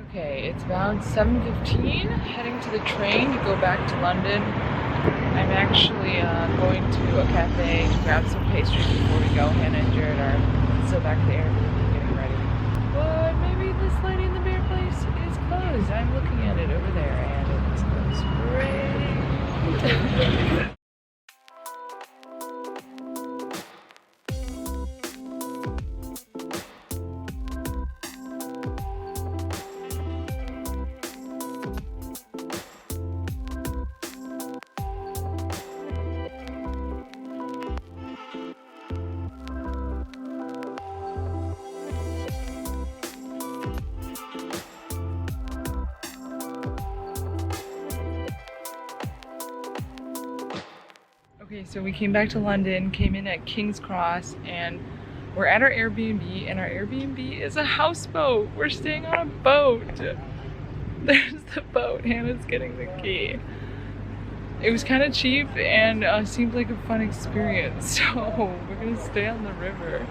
Okay, it's about 7:15, heading to the train to go back to London. I'm actually going to a cafe to grab some pastries before we go. Hannah and Jared are still back there getting ready. But maybe this Lady in the Bear place is closed. I'm looking at it over there and it looks great. Okay, so we came back to London, came in at King's Cross, and we're at our Airbnb, and our Airbnb is a houseboat. We're staying on a boat. There's the boat. Hannah's getting the key. It was kind of cheap and seemed like a fun experience, so we're gonna stay on the river.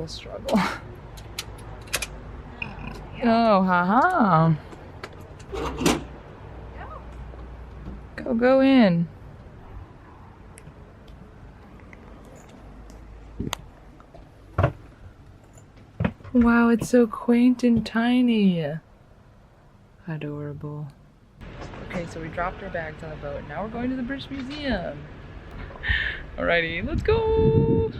Struggle. Oh, haha. Go in. Wow, it's so quaint and tiny. Adorable. Okay, so we dropped our bags on the boat. Now we're going to the British Museum. Alrighty, let's go.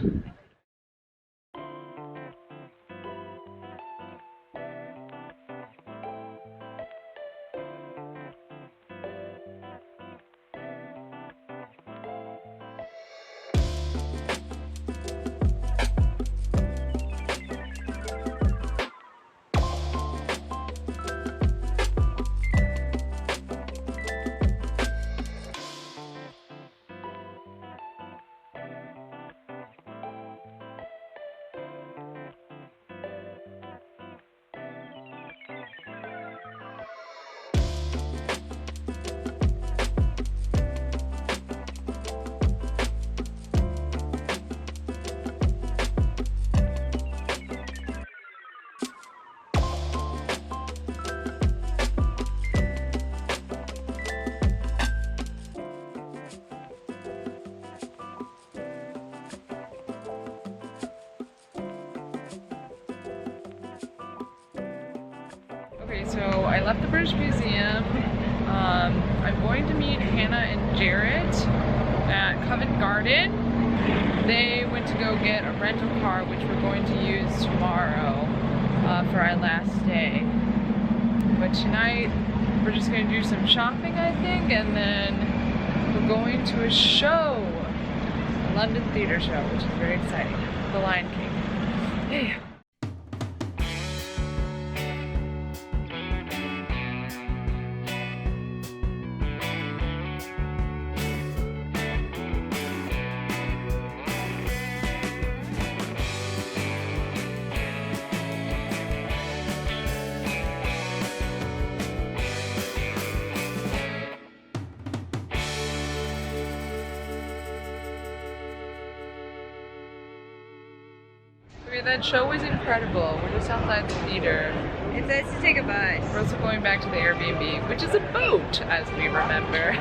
Okay, so I left the British Museum. I'm going to meet Hannah and Jared at Covent Garden. They went to go get a rental car, which we're going to use tomorrow for our last day. But tonight, we're just going to do some shopping, I think, and then we're going to a show, a London theatre show, which is very exciting. The Lion King. Hey. Okay, that show was incredible. We're just outside the theater. It's nice to take a bus. We're also going back to the Airbnb, which is a boat, as we remember.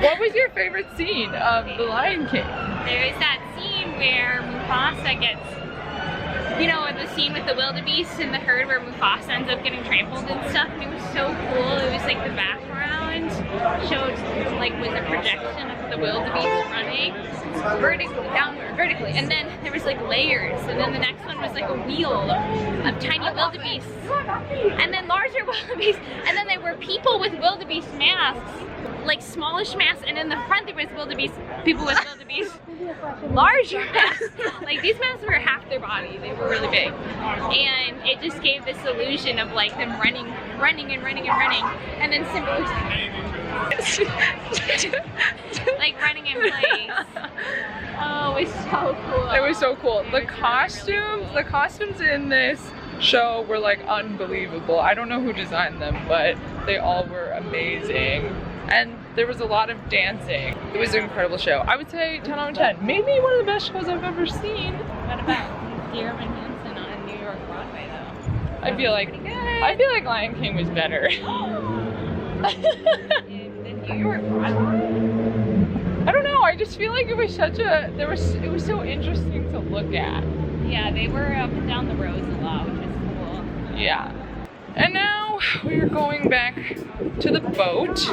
What was your favorite scene of The Lion King? There is that scene where Mufasa gets, you know, the scene with the wildebeest and the herd where Mufasa ends up getting trampled and stuff, and it was so cool. It was like the background showed, like, was a projection of the wildebeest running vertically, and then there was like layers, and then the next one was like a wheel of tiny wildebeest, and then larger wildebeest, and then there were people with wildebeest masks, like smallish masks, and in the front there was people with wildebeest larger masks. Like these masks were half their body, they were really big, and it just gave this illusion of like them running, and then Simba was like running in place. Oh, it was so cool. It was so cool. The costumes in this show were like unbelievable. I don't know who designed them, but they all were amazing. and there was a lot of dancing. It was an incredible show. I would say 10 out of 10. Maybe one of the best shows I've ever seen. What about Dear Evan Hansen on New York Broadway though? I feel like Lion King was better. In New York Broadway? I don't know. I just feel like it was such a it was so interesting to look at. Yeah, they were up and down the roads a lot, which is cool. Yeah. And now we're going back to the boat.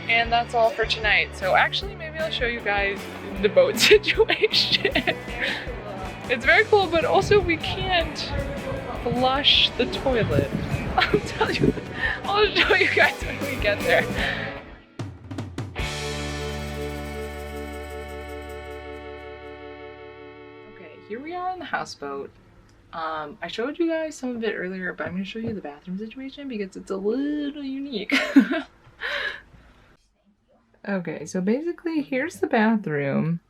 And that's all for tonight. So actually, maybe I'll show you guys the boat situation. It's very cool, but also we can't flush the toilet. I'll tell you, I'll show you guys when we get there. Okay, here we are on the houseboat. I showed you guys some of it earlier, but I'm going to show you the bathroom situation because it's a little unique. Okay, so basically here's the bathroom.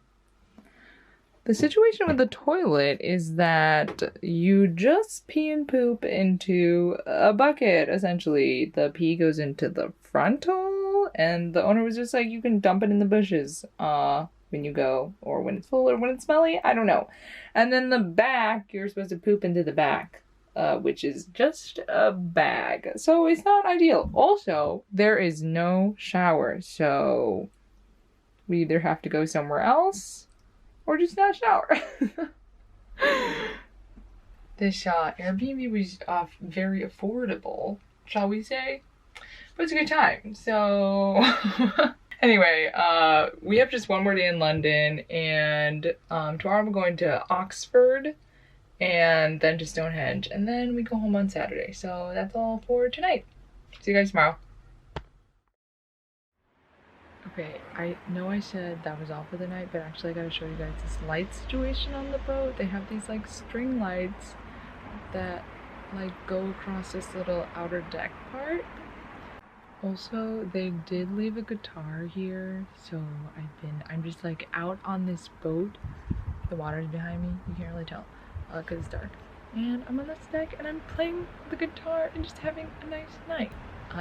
The situation with the toilet is that you just pee and poop into a bucket, essentially. The pee goes into the frontal, and the owner was just like, you can dump it in the bushes when you go, or when it's full, or when it's smelly, I don't know. And then the back, you're supposed to poop into the back. Which is just a bag. So it's not ideal. Also, there is no shower, so we either have to go somewhere else or just not shower. This Airbnb was very affordable, shall we say? But it's a good time. So anyway, we have just one more day in London, and tomorrow I'm going to Oxford, and then to Stonehenge, and then we go home on Saturday. So that's all for tonight. See you guys tomorrow. Okay, I know I said that was all for the night, but actually I gotta show you guys this light situation on the boat. They have these like string lights that like go across this little outer deck part. Also, they did leave a guitar here, so I'm just like out on this boat. The water's behind me, you can't really tell. Because it's dark, and I'm on this deck and I'm playing the guitar and just having a nice night.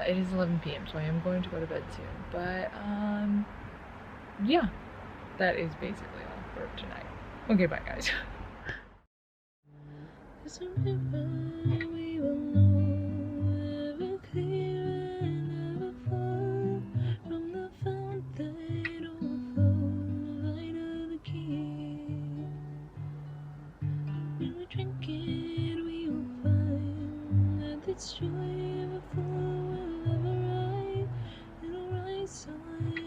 It is 11 p.m. so I am going to go to bed soon, but yeah, that is basically all for tonight. Okay, bye guys. It's joy of a fool will ever ride, it'll rise on.